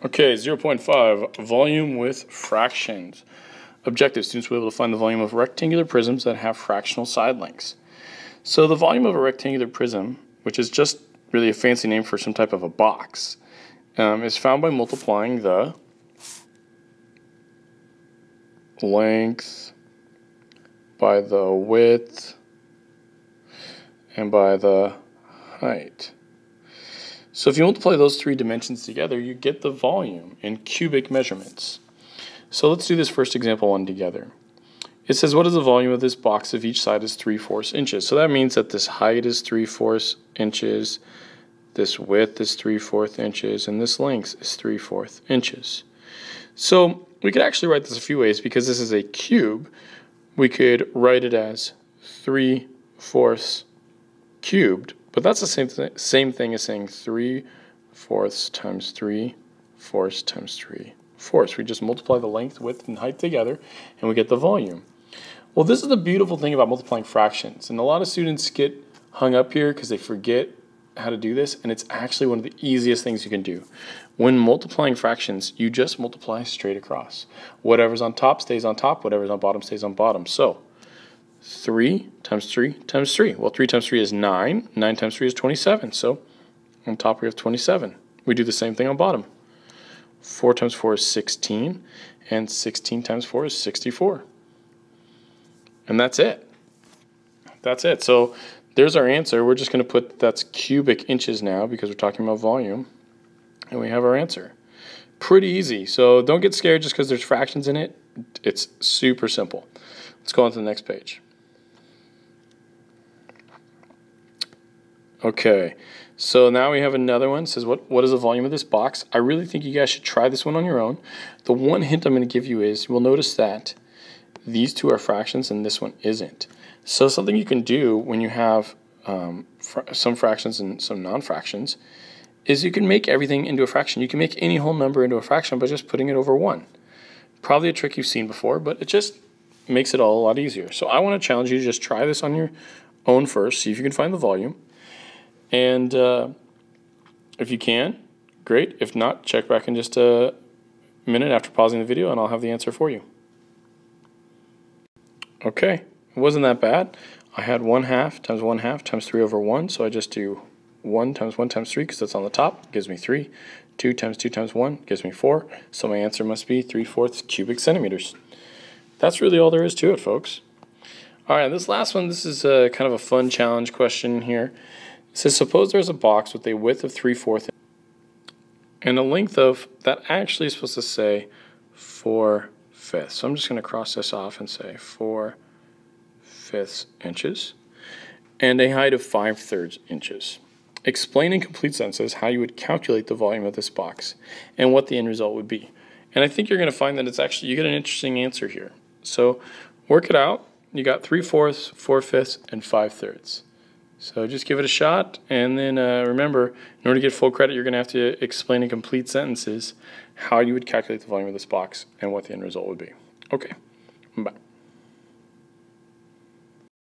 Okay, 0.5, volume with fractions. Objective, students will be able to find the volume of rectangular prisms that have fractional side lengths. So the volume of a rectangular prism, which is just really a fancy name for some type of a box, is found by multiplying the length by the width and by the height. So if you multiply those three dimensions together, you get the volume in cubic measurements. So let's do this first example one together. It says, what is the volume of this box if each side is 3/4 inches? So that means that this height is 3/4 inches, this width is 3/4 inches, and this length is 3/4 inches. So we could actually write this a few ways. Because this is a cube, we could write it as 3/4 cubed. But that's the same thing as saying 3/4 times 3/4 times 3/4. We just multiply the length, width, and height together, and we get the volume. Well, this is the beautiful thing about multiplying fractions. And a lot of students get hung up here because they forget how to do this, and it's actually one of the easiest things you can do. When multiplying fractions, you just multiply straight across. Whatever's on top stays on top, whatever's on bottom stays on bottom. So 3 times 3 times 3. Well, 3 times 3 is 9. 9 times 3 is 27. So on top we have 27. We do the same thing on bottom. 4 times 4 is 16. And 16 times 4 is 64. And that's it. That's it. So there's our answer. We're just going to put that's cubic inches now because we're talking about volume. And we have our answer. Pretty easy. So don't get scared just because there's fractions in it. It's super simple. Let's go on to the next page. Okay, so now we have another one. It says, what is the volume of this box? I really think you guys should try this one on your own. The one hint I'm going to give you is, you'll notice that these two are fractions and this one isn't. So something you can do when you have some fractions and some non-fractions is you can make everything into a fraction. You can make any whole number into a fraction by just putting it over 1. Probably a trick you've seen before, but it just makes it all a lot easier. So I want to challenge you to just try this on your own first, see if you can find the volume. And if you can, great. If not, check back in just a minute after pausing the video and I'll have the answer for you. Okay, it wasn't that bad. I had 1/2 times 1/2 times 3 over 1, so I just do 1 times 1 times 3 because that's on the top, gives me 3. 2 times 2 times 1 gives me 4, so my answer must be 3/4 cubic centimeters. That's really all there is to it, folks. All right, this last one, this is kind of a fun challenge question here. It says, suppose there's a box with a width of 3/4 and a length of, that actually is supposed to say 4/5. So I'm just going to cross this off and say 4/5 inches and a height of 5/3 inches. Explain in complete sentences how you would calculate the volume of this box and what the end result would be. And I think you're going to find that it's actually, you get an interesting answer here. So work it out. You got 3/4, 4/5, and 5/3. So just give it a shot, and then remember, in order to get full credit, you're going to have to explain in complete sentences how you would calculate the volume of this box and what the end result would be. Okay, bye.